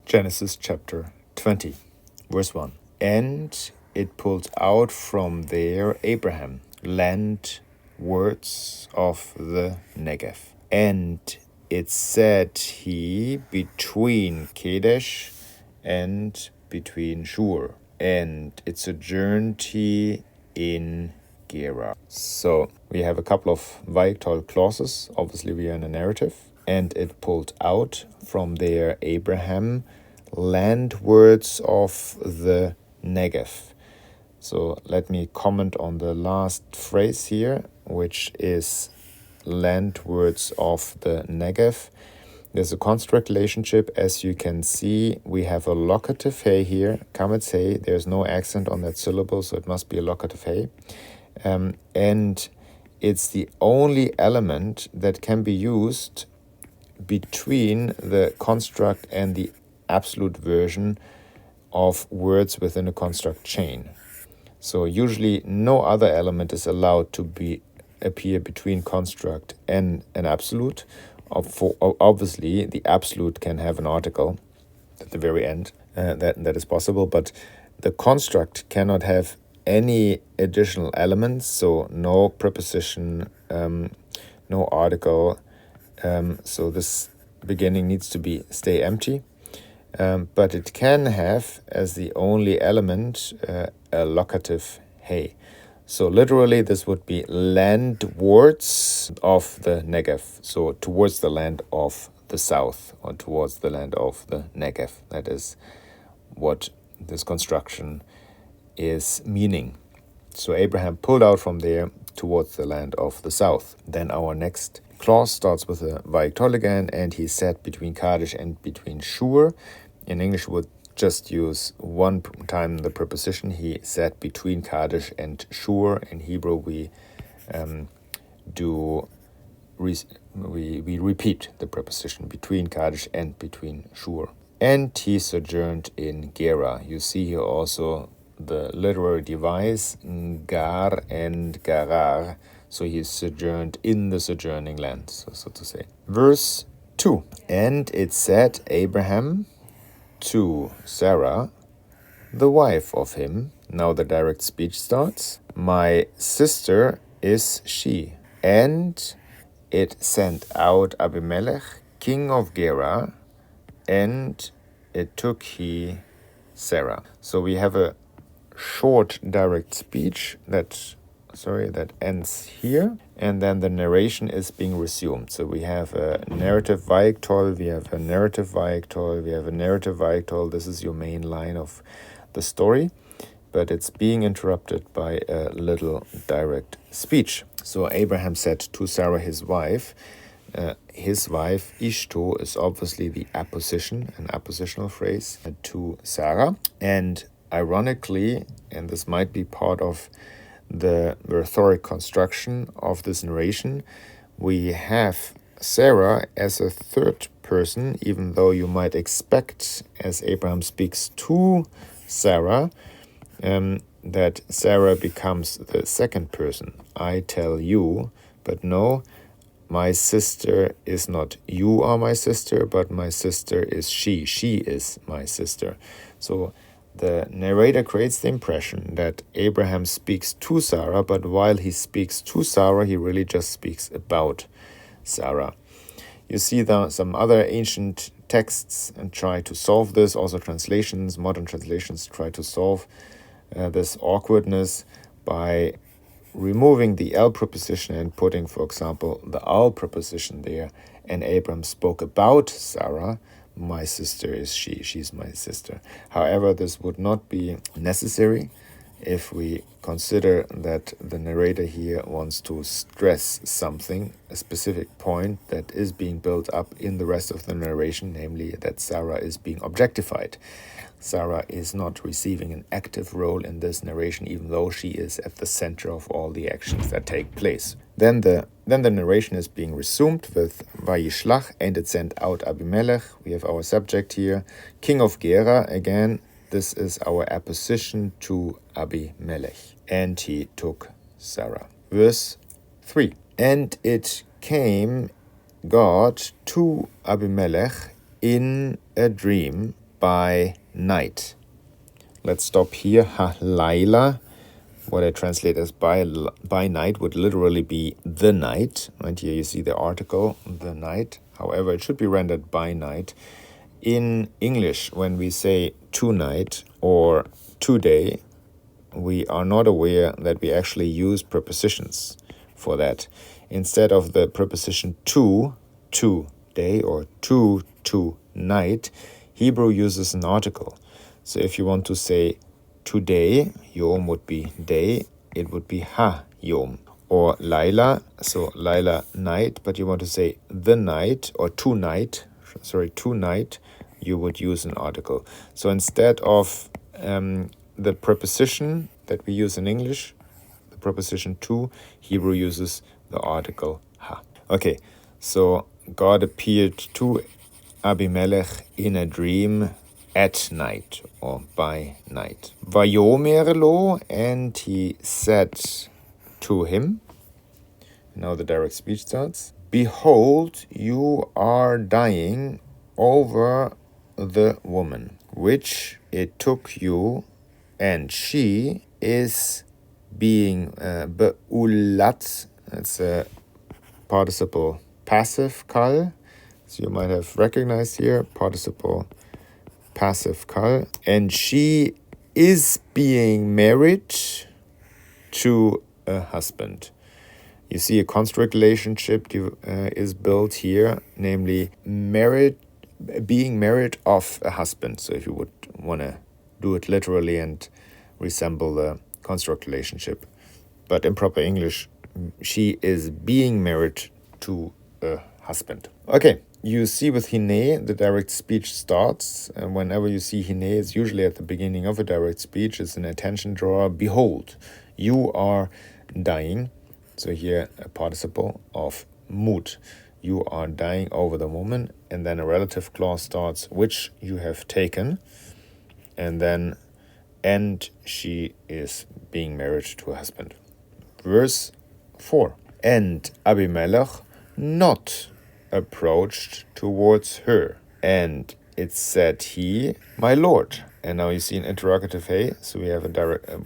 Genesis chapter 20, verse 1. And it pulled out from there Abraham landwards of the Negev. And it set he between Kadesh and between Shur. And it sojourned he in Gerar. So we have a couple of Vaiktol clauses. Obviously, we are in a narrative. And it pulled out from there Abraham landwards of the Negev. So let me comment on the last phrase here, which is landwards of the Negev. There's a construct relationship. As you can see, we have a locative hey here, kametz hey. There's no accent on that syllable, so it must be a locative hey. And it's the only element that can be used between the construct and the absolute version of words within a construct chain. So usually no other element is allowed to appear between construct and an absolute. Obviously, the absolute can have an article at the very end. That is possible, but the construct cannot have any additional elements. So no preposition, no article. So this beginning needs to stay empty. But it can have as the only element a locative hey. So literally this would be landwards of the Negev. So towards the land of the south, or towards the land of the Negev. That is what this construction is meaning. So Abraham pulled out from there towards the land of the south. Then our next clause starts with a Vaiktol again, and he sat between Kadesh and between Shur. In English, we would just use one time the preposition. He sat between Kadesh and Shur. In Hebrew, we repeat the preposition between Kadesh and between Shur. And he sojourned in Gerar. You see here also the literary device, Gar and Garar. So he sojourned in the sojourning land, so to say. Verse 2. And it said Abraham to Sarah, the wife of him. Now the direct speech starts. My sister is she. And it sent out Abimelech, king of Gerar, and it took he Sarah. So we have a short direct speech that ends here, and then the narration is being resumed. So we have a narrative Vaiktol, we have a narrative Vaiktol, we have a narrative Vaiktol. This is your main line of the story, but it's being interrupted by a little direct speech. So Abraham said to Sarah, his wife, Ishto is obviously the apposition, an appositional phrase to Sarah. And ironically, and this might be part of the rhetoric construction of this narration, we have Sarah as a third person, even though you might expect, as Abraham speaks to Sarah, that Sarah becomes the second person. I tell you, but no, my sister is not you are my sister, but my sister is she. She is my sister. So the narrator creates the impression that Abraham speaks to Sarah, but while he speaks to Sarah, he really just speaks about Sarah. You see some other ancient texts and try to solve this. Also translations, modern translations try to solve this awkwardness by removing the L preposition and putting, for example, the Al preposition there. And Abraham spoke about Sarah. My sister is she. She's my sister. However, this would not be necessary if we consider that the narrator here wants to stress something, a specific point that is being built up in the rest of the narration, namely that Sarah is being objectified. Sarah is not receiving an active role in this narration, even though she is at the center of all the actions that take place. Then the narration is being resumed with Vayishlach, and it sent out Abimelech. We have our subject here, king of Gerar. Again, this is our apposition to Abimelech. And he took Sarah. Verse 3. And it came God to Abimelech in a dream, by night. Let's stop here. Ha-laila, what I translate as by night, would literally be the night. Right here you see the article, the night. However, it should be rendered by night. In English, when we say tonight or today, we are not aware that we actually use prepositions for that. Instead of the preposition to day or to night, Hebrew uses an article. So if you want to say today, yom would be day, it would be ha yom. Or Laila, so Laila night, but you want to say the night or tonight, you would use an article. So instead of the preposition that we use in English, the preposition to, Hebrew uses the article ha. Okay, so God appeared to Abimelech in a dream at night or by night. Vayomer lo, and he said to him, now the direct speech starts, behold, you are dying over the woman, which it took you, and she is being beulat, that's a participle passive kal, so you might have recognized here, participle passive kal, and she is being married to a husband. You see a construct relationship is built here, namely being married of a husband. So if you would want to do it literally and resemble the construct relationship. But in proper English, she is being married to a husband. Okay, you see with hine, the direct speech starts. And whenever you see hine, it's usually at the beginning of a direct speech. It's an attention drawer. Behold, you are dying. So here a participle of mut. You are dying over the woman, and then a relative clause starts, which you have taken, and then and she is being married to a husband. Verse 4. And Abimelech not approached towards her, and it said he, my lord. And now you see an interrogative hey, so we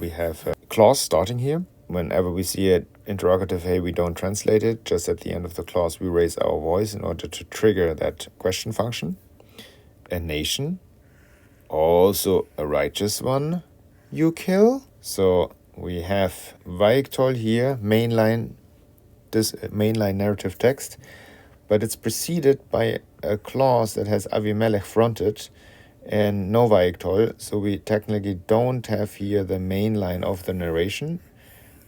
have a clause starting here. Whenever we see an interrogative hey, we don't translate it. Just at the end of the clause, we raise our voice in order to trigger that question function. A nation, also a righteous one, you kill. So we have Vaiktol here, mainline narrative text, but it's preceded by a clause that has Avimelech fronted and no Vaiktol. So we technically don't have here the main line of the narration.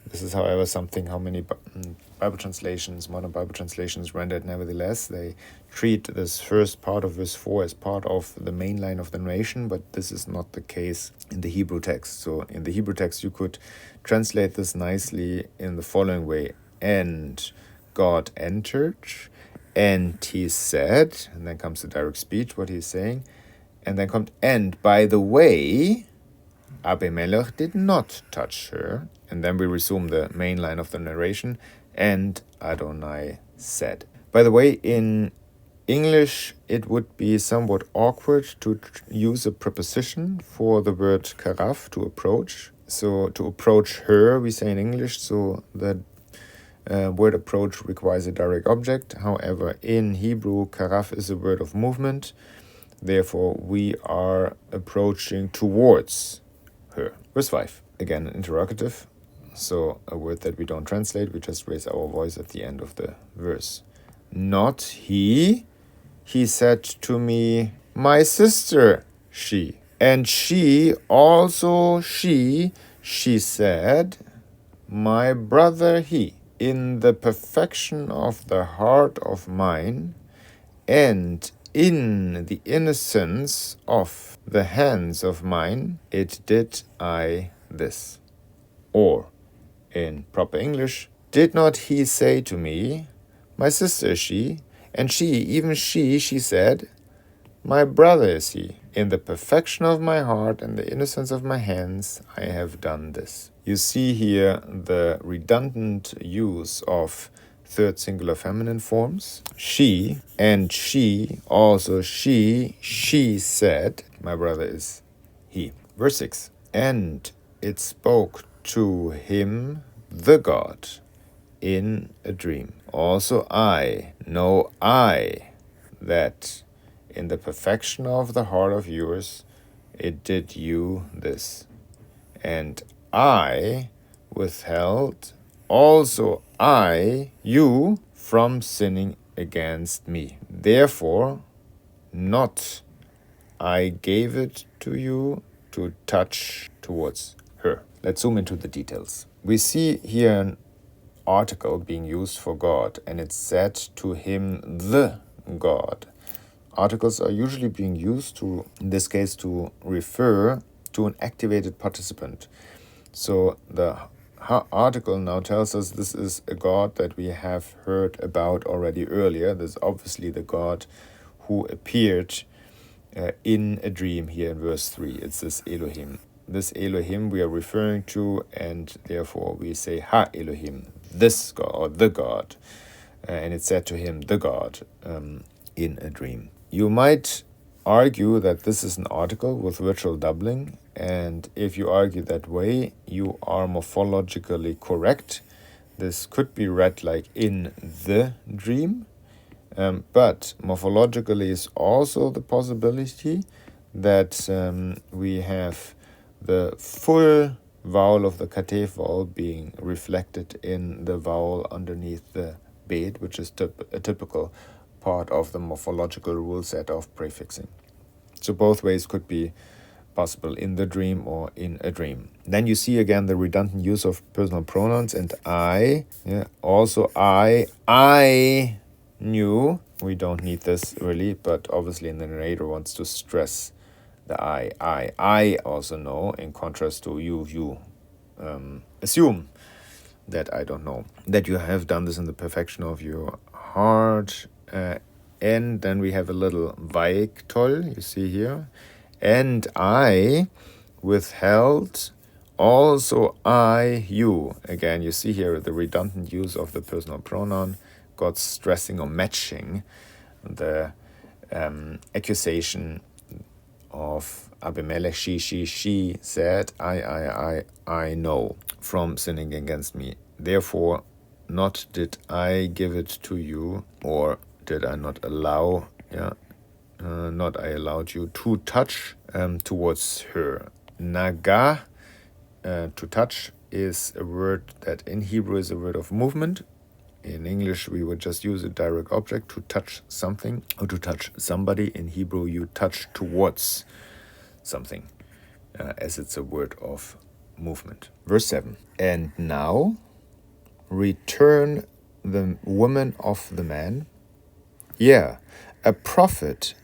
This is, however, something how many Bible translations, modern Bible translations render it nevertheless. They treat this first part of verse 4 as part of the main line of the narration, but this is not the case in the Hebrew text. So in the Hebrew text, you could translate this nicely in the following way. And God entered, and he said, and then comes the direct speech, what he's saying, and then comes, and by the way, Abimelech did not touch her. And then we resume the main line of the narration. And Adonai said. By the way, in English, it would be somewhat awkward to use a preposition for the word karaf, to approach. So to approach her, we say in English. So the word approach requires a direct object. However, in Hebrew, karaf is a word of movement. Therefore, we are approaching towards her. Verse 5. Again, an interrogative. So a word that we don't translate, we just raise our voice at the end of the verse. Not he. He said to me, my sister, she. And she, also she said, my brother, he. In the perfection of the heart of mine, and in the innocence of the hands of mine, it did I this. Or, in proper English, did not he say to me, my sister is she, and she, even she said, my brother is he. In the perfection of my heart and the innocence of my hands, I have done this. You see here the redundant use of third singular feminine forms. She, and she, also she said, my brother is he. Verse 6, and it spoke to him, the God, in a dream. Also I know that in the perfection of the heart of yours it did you this. And I withheld also you from sinning against me. Therefore, not I gave it to you to touch towards her. Let's zoom into the details. We see here an article being used for God, and it's said to him, the God. Articles are usually being used to, in this case, to refer to an activated participant. So the article now tells us this is a God that we have heard about already earlier. This is obviously the God who appeared in a dream here in verse 3. It's this Elohim. This Elohim we are referring to, and therefore we say Ha Elohim, this God, or the God. And it said to him, the God, in a dream. You might argue that this is an article with virtual doubling, and if you argue that way, you are morphologically correct. This could be read like in the dream, but morphologically is also the possibility that we have the full vowel of the Katef vowel being reflected in the vowel underneath the Bet, which is a typical part of the morphological rule set of prefixing. So both ways could be possible, in the dream or in a dream. Then you see again the redundant use of personal pronouns, and I. Also I knew. We don't need this really, but obviously the narrator wants to stress the I also know, in contrast to you assume that I don't know, that you have done this in the perfection of your heart. And then we have a little Vaiktol, you see here. And I withheld also you. Again, you see here the redundant use of the personal pronoun, God stressing or matching the accusation of Abimelech. She said, I know, from sinning against me. Therefore, not did I give it to you, or did I not allow, not I allowed you to touch towards her. Naga, to touch, is a word that in Hebrew is a word of movement. In English, we would just use a direct object to touch something or to touch somebody. In Hebrew, you touch towards something, as it's a word of movement. Verse 7, and now return the woman of the man. Yeah, a prophet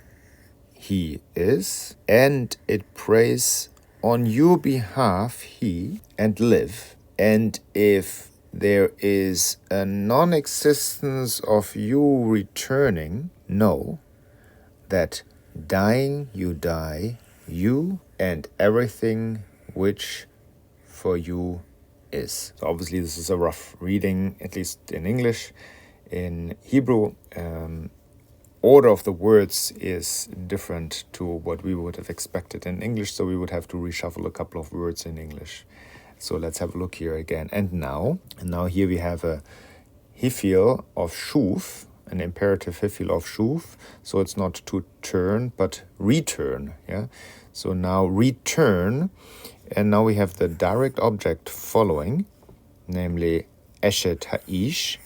he is, and it prays on your behalf he, and live. And if there is a non-existence of you returning, know that dying you die, you and everything which for you is. So obviously this is a rough reading, at least in English. In Hebrew, order of the words is different to what we would have expected in English, so we would have to reshuffle a couple of words in English. So let's have a look here again. And now here we have a hifil of shuf, an imperative hifil of shuf. So it's not to turn, but return. Yeah. So now return, and now we have the direct object following, namely eshet ha'ish.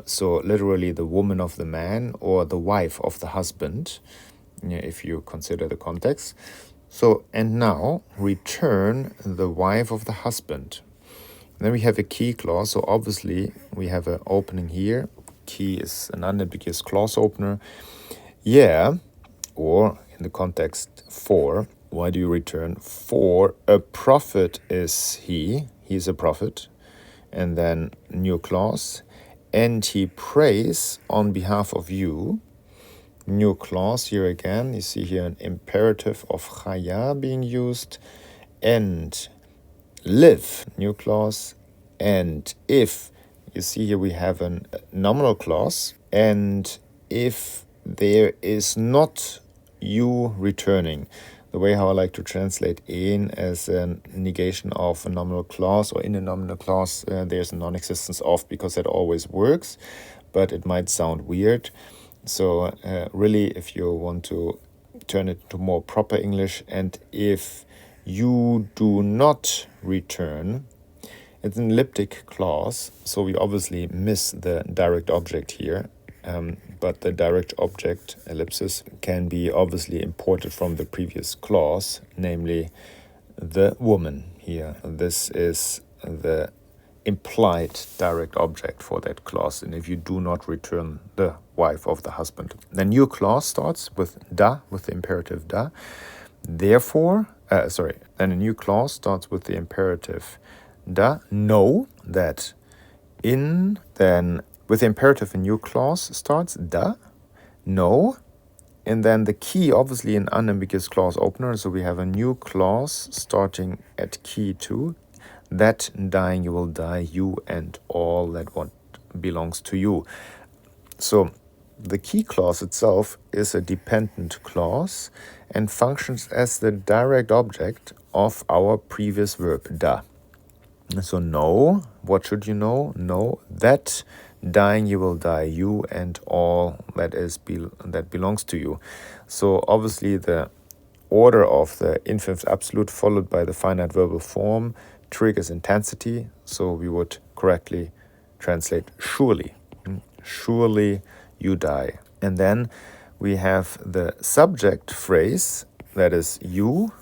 So literally the woman of the man, or the wife of the husband, if you consider the context. So, and now return the wife of the husband. And then we have a key clause. So obviously we have an opening here. Key is an unambiguous clause opener. Yeah, or in the context for. Why do you return? For a prophet is he. He's a prophet. And then new clause. And he prays on behalf of you. New clause here again. You see here an imperative of chaya being used. And live, new clause. And if, you see here we have a nominal clause, and if there is not you returning, the way how I like to translate in as a negation of a nominal clause, or in a nominal clause there's a non-existence of, because that always works, but it might sound weird. So really, if you want to turn it to more proper English, and if you do not return, it's an elliptic clause, so we obviously miss the direct object here. But the direct object, ellipsis, can be obviously imported from the previous clause, namely the woman here. This is the implied direct object for that clause. And if you do not return the wife of the husband, the new clause starts with da, with the imperative da. Therefore, then a new clause starts with the imperative da. Know that in, then with the imperative, a new clause starts da, no, and then the key, obviously an unambiguous clause opener, so we have a new clause starting at key 2, that dying you will die, you and all that what belongs to you. So the key clause itself is a dependent clause and functions as the direct object of our previous verb da. So know, what should you know? Know that dying you will die, you and all that that belongs to you. So obviously the order of the infinitive absolute followed by the finite verbal form triggers intensity, so we would correctly translate surely. Surely you die. And then we have the subject phrase, that is you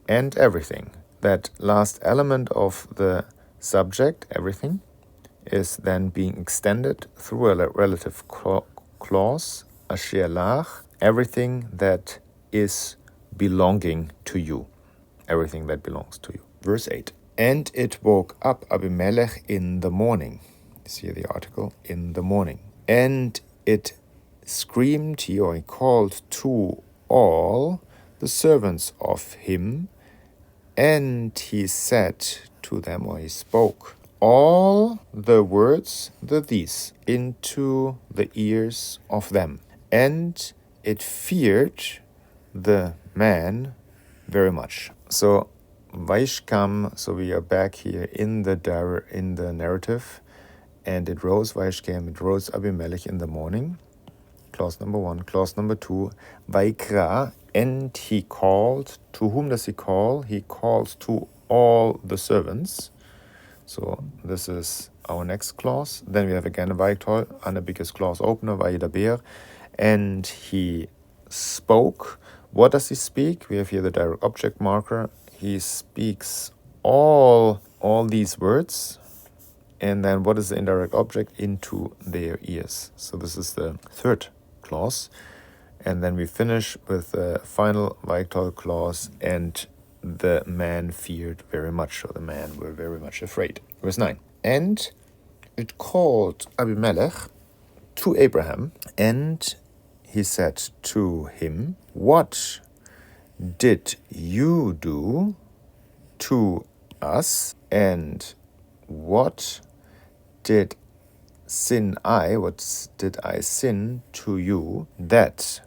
and everything. That last element of the subject, everything, is then being extended through a relative clause, asher lach, everything that is belonging to you. Everything that belongs to you. Verse 8. And it woke up Abimelech in the morning. You see the article, in the morning. And it screamed, he called to all the servants of him, and he said to them, or he spoke, all the words, these, into the ears of them. And it feared the man very much. So Vaishkam, so we are back here in the narrative, and it rose Vaishkam, it rose Abimelech in the morning. Clause number 1. Clause number 2, Vaikra, and he called. To whom does he call? He calls to all the servants. So this is our next clause. Then we have again a Vaiktol, unambiguous clause opener, Vaidaber, and he spoke. What does he speak? We have here the direct object marker. He speaks all these words. And then what is the indirect object? Into their ears. So this is the third clause. And then we finish with the final Vaiktol clause, and the man feared very much, so the men were very much afraid. Verse 9. And it called Abimelech to Abraham, and he said to him, what did you do to us, and what did I sin to you, that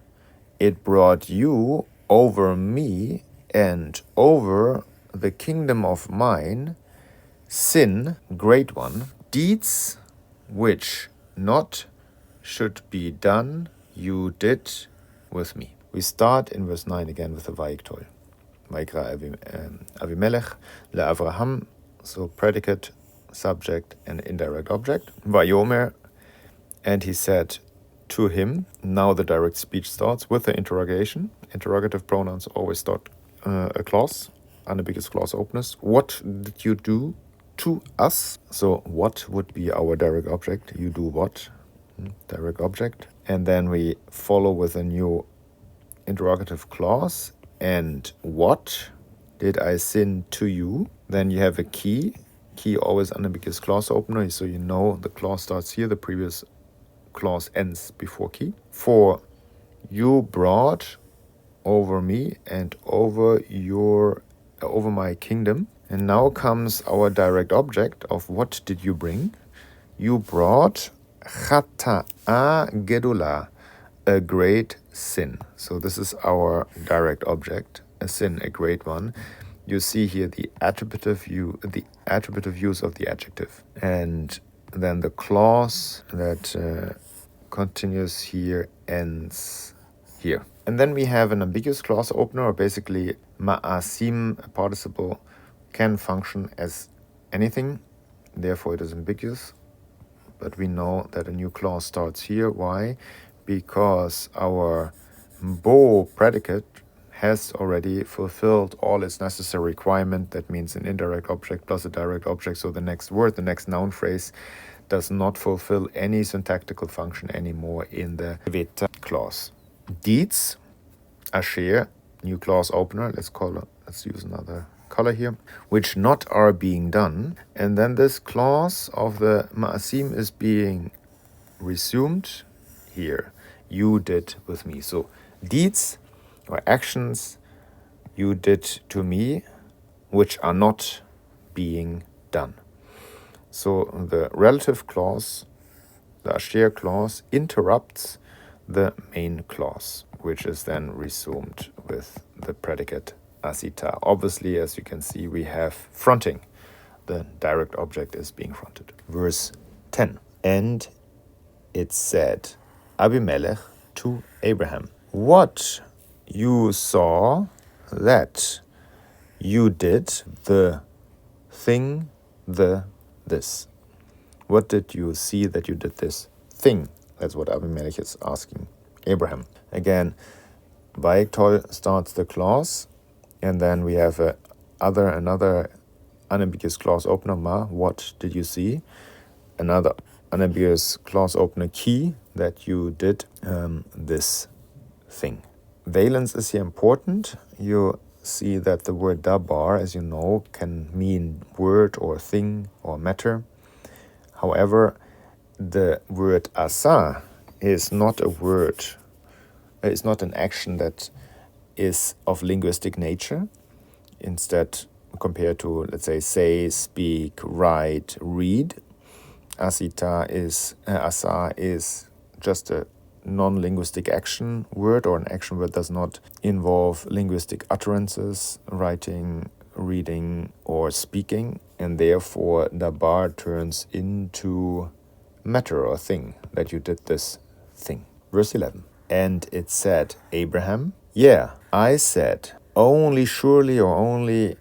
it brought you over me and over the kingdom of mine, sin, great one, deeds which not should be done, you did with me. We start in verse 9 again with the Vaiktol. Vaikra Avimelech le'Avraham, so predicate, subject, and indirect object. Vayomer, and he said to him. Now the direct speech starts with the interrogation. Interrogative pronouns always start a clause, unambiguous clause openers. What did you do to us? So what would be our direct object? You do what? Direct object. And then we follow with a new interrogative clause. And what did I sin to you? Then you have a key. Key always unambiguous clause opener, so you know the clause starts here, the previous clause ends before key. For you brought over me and over my kingdom. And now comes our direct object of what did you bring? you brought chata'a gedula, a great sin. So this is our direct object, a sin, a great one. You see here the attributive use of the adjective, and then the clause that continues here ends here. And then we have an ambiguous clause opener, or basically ma'asim participle can function as anything, therefore it is ambiguous. But we know that a new clause starts here. Why? Because our bo predicate has already fulfilled all its necessary requirement. That means an indirect object plus a direct object. So the next word, the next noun phrase, does not fulfill any syntactical function anymore in the veta clause. Deeds, asher, new clause opener. Let's use another color here, which not are being done. And then this clause of the ma'asim is being resumed here. You did with me. So deeds or actions you did to me, which are not being done. So the relative clause, the asher clause, interrupts the main clause, which is then resumed with the predicate asita. Obviously, as you can see, we have fronting. The direct object is being fronted. Verse 10. And it said, Abimelech to Abraham, what you saw that you did the thing, this. What did you see that you did this thing? That's what Abimelech is asking Abraham. Again, Vayiktol starts the clause, and then we have another unambiguous clause opener, ma, what did you see? Another unambiguous clause opener, key, that you did this thing. Valence is here important. You see that the word dabar, as you know, can mean word or thing or matter. However, the word asa is not a word, it's not an action that is of linguistic nature. Instead, compared to, let's say, speak, write, read, asa is just a non-linguistic action word, or an action word does not involve linguistic utterances, writing, reading, or speaking, and therefore dabar turns into matter or thing, that you did this thing. Verse 11. And it said, Abraham, yeah, I said, only surely or only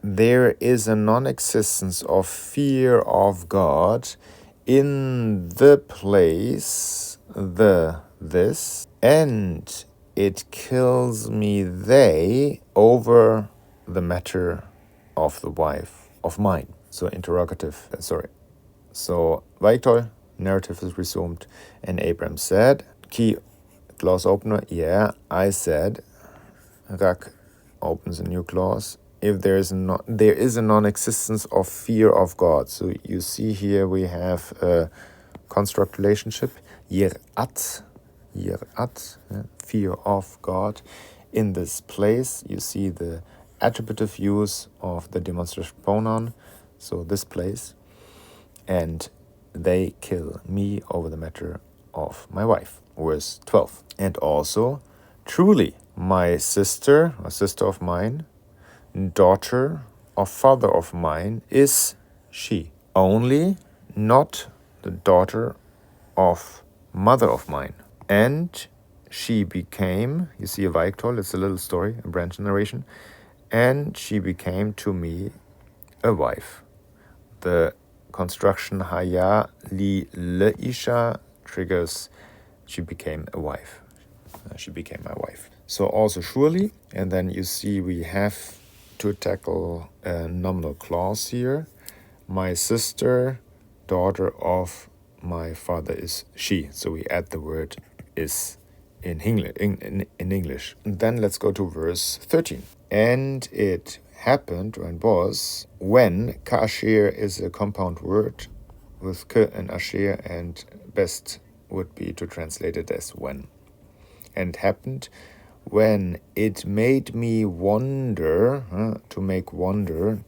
there is a non-existence of fear of God in the place, this, and it kills me they over the matter of the wife of mine. So So Vayiktol, narrative is resumed, and Abraham said, key clause opener, yeah, I said, Rak opens a new clause, if there is a non-existence of fear of God. So you see here we have a construct relationship, yirat, fear of God. In this place, you see the attributive use of the demonstrative pronoun, so this place, and they kill me over the matter of my wife. Verse 12. And also, truly, my sister, a sister of mine, daughter or father of mine is she. Only not the daughter of mother of mine. And she became, you see a Vayiktol, it's a little story, a branch narration, and she became to me a wife. The construction haya li le isha triggers she became a wife. She became my wife. So also surely, and then you see we have to tackle a nominal clause here. My sister, daughter of my father is she. So we add the word is in English. And then let's go to verse 13. And it happened, and was, when ka'asher is a compound word with k and asher, and best would be to translate it as when. And happened when it made me wonder, to make wonder,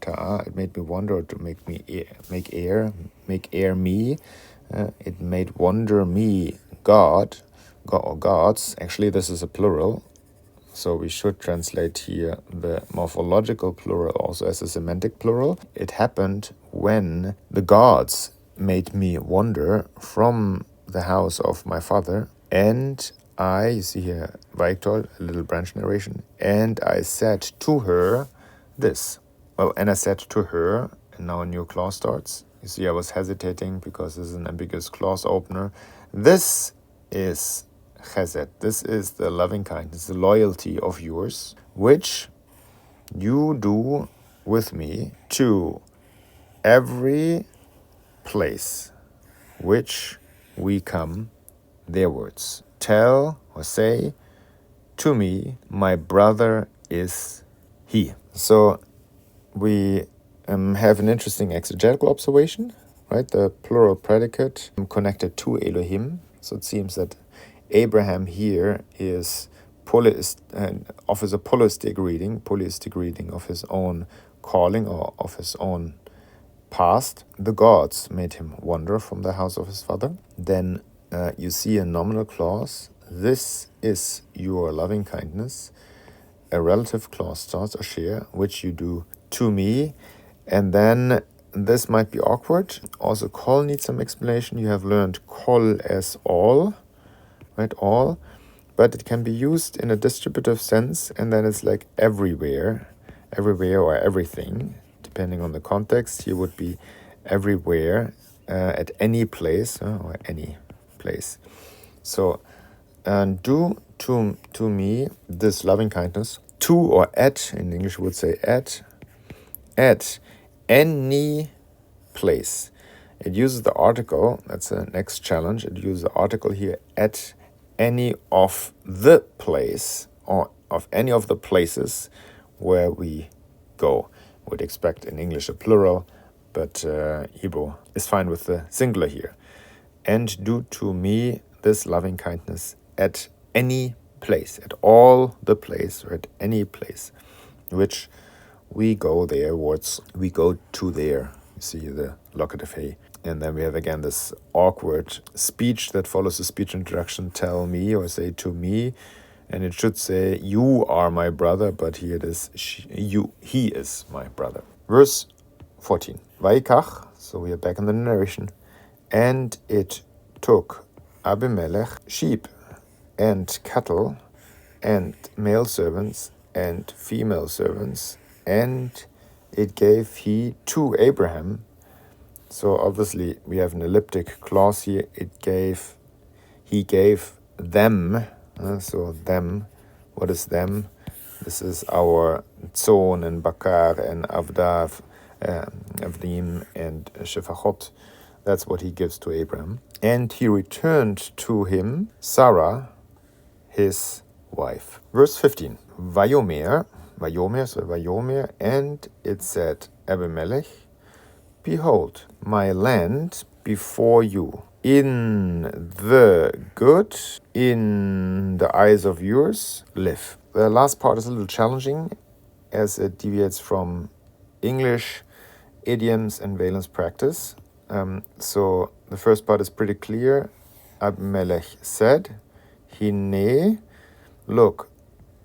it made me wonder, to make me make air me, it made wonder me, God or gods. Actually, this is a plural, so we should translate here the morphological plural also as a semantic plural. It happened when the gods made me wander from the house of my father, and I, you see here, Vaiktol, a little branch narration, and I said to her this. Well, and I said to her, and now a new clause starts. You see, I was hesitating because this is an ambiguous clause opener. This is chesed. This is the loving kindness, the loyalty of yours, which you do with me to every place which we come therewards. Tell or say to me, my brother is he. So we have an interesting exegetical observation, right? The plural predicate connected to Elohim. So it seems that Abraham here is offers a polyistic reading of his own calling or of his own past. The gods made him wander from the house of his father. Then you see a nominal clause. This is your loving kindness. A relative clause starts, asher, which you do to me. And then this might be awkward. Also, kol needs some explanation. You have learned kol as all, right? All. But it can be used in a distributive sense, and then it's like everywhere or everything, depending on the context. Here would be everywhere, at any place, or any place. So, do to me this loving kindness, to or at, in English we would say at any place. It uses the article, that's the next challenge, it uses the article here, at any of the place, or of any of the places where we go. Would expect in English a plural, but Hebrew is fine with the singular here. And do to me this loving kindness at any place, at all the place, or at any place, which we go therewards, we go to there. You see the locative hey. And then we have again this awkward speech that follows the speech introduction, tell me or say to me. And it should say, you are my brother, but here it is, he is my brother. Verse 14. Vaikach, so we are back in the narration. And it took Abimelech sheep and cattle and male servants and female servants, and it gave he to Abraham. So obviously we have an elliptic clause here. He gave them. So them, what is them? This is our Tzon and Bakar and Avdav, Avdim and Shefachot. That's what he gives to Abraham. And he returned to him Sarah, his wife. Verse 15. Vayomer, and it said, Abimelech, behold, my land before you, in the good, in the eyes of yours, live. The last part is a little challenging as it deviates from English idioms and valence practice. So the first part is pretty clear. Abimelech said, Hine, look,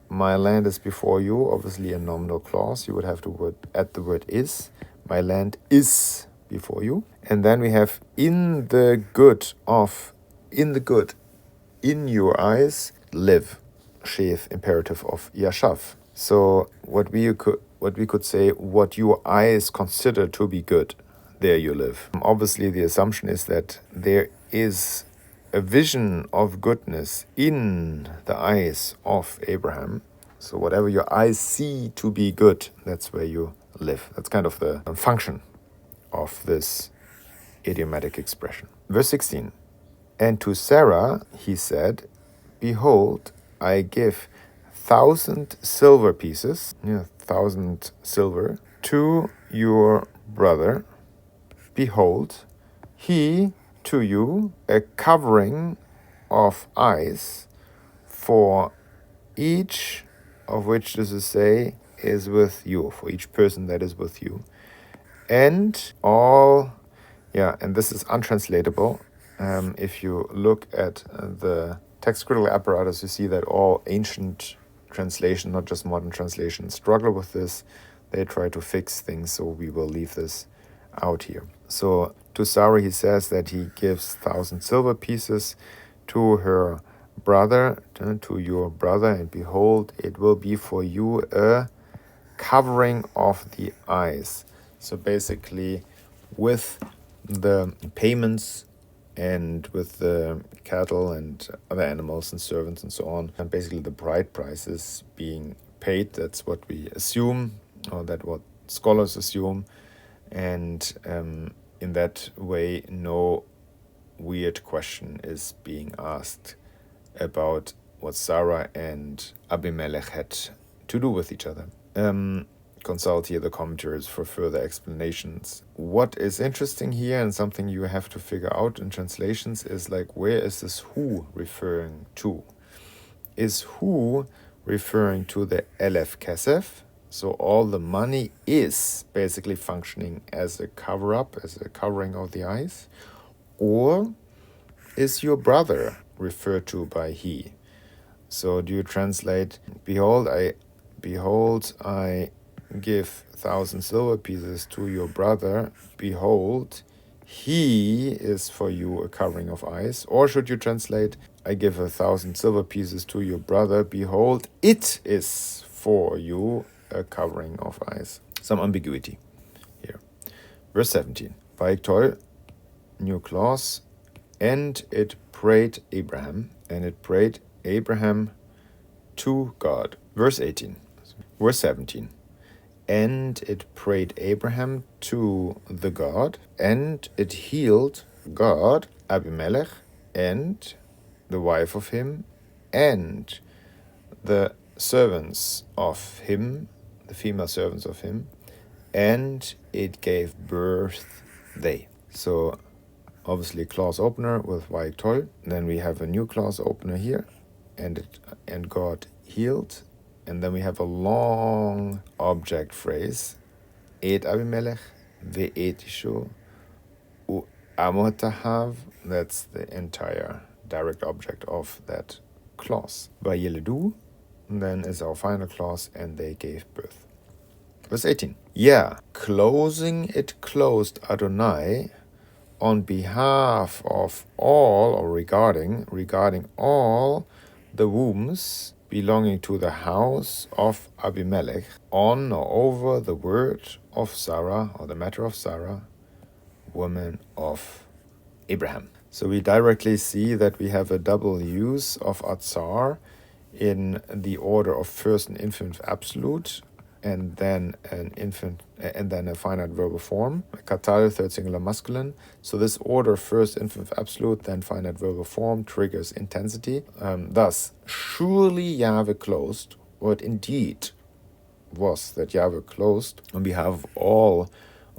my land is before you, obviously a nominal clause. You would have to add the word is. My land is before you. And then we have in the good, in your eyes, live. Shev, imperative of Yashav. So what we could say, what your eyes consider to be good, there you live. Obviously the assumption is that there is a vision of goodness in the eyes of Abraham. So whatever your eyes see to be good, that's where you live. That's kind of the function of this idiomatic expression. Verse 16. And to Sarah he said, behold, I give 1,000 silver pieces, 1,000 silver, to your brother. Behold, he to you a covering of eyes for each of which, this is say, is with you, for each person that is with you. And all, and this is untranslatable. If you look at the text critical apparatus, you see that all ancient translation, not just modern translations, struggle with this. They try to fix things, so we will leave this out here. So to Sarah, he says that he gives 1,000 silver pieces to her brother, to your brother, and behold, it will be for you a covering of the eyes. So basically, with the payments and with the cattle and other animals and servants and so on, and basically the bride prices being paid, that's what we assume, or that what scholars assume. And in that way, no weird question is being asked about what Sarah and Abimelech had to do with each other. Consult here the commentaries for further explanations. What is interesting here, and something you have to figure out in translations, is like, where is this who referring to? Is who referring to the Elef Kesef? So all the money is basically functioning as a cover-up, as a covering of the eyes? Or is your brother referred to by he? So do you translate, behold, I give 1,000 silver pieces to your brother, behold, he is for you a covering of eyes? Or should you translate, I give 1,000 silver pieces to your brother, behold, it is for you a covering of eyes? Some ambiguity here. Verse 17. Vaiktol, new clause, and it prayed Abraham to God. Verse 18. Verse 17. And it prayed Abraham to the God, and it healed God Abimelech and the wife of him and the servants of him, the female servants of him, and it gave birth they. So obviously clause opener with Vaiktol. Then we have a new clause opener here, and God healed. And then we have a long object phrase, et Abimelech, ve'et Isho, u'amotahav. That's the entire direct object of that clause. Vayeledu, then is our final clause, and they gave birth. Verse 18. Closing it closed Adonai on behalf of all, or regarding all the wombs belonging to the house of Abimelech, on or over the word of Sarah, or the matter of Sarah, woman of Abraham. So we directly see that we have a double use of atzar in the order of first an infinitive absolute, and then a finite verbal form, katal, third singular masculine. So this order, first infinitive absolute, then finite verbal form, triggers intensity. Thus, surely Yahweh closed, or it indeed was that Yahweh closed on behalf of all,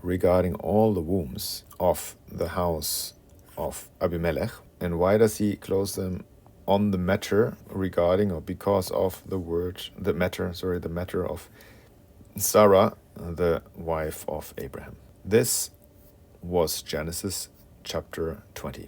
regarding all the wombs of the house of Abimelech. And why does he close them? On the matter regarding, or because of the matter of Sarah, the wife of Abraham. This was Genesis chapter 20.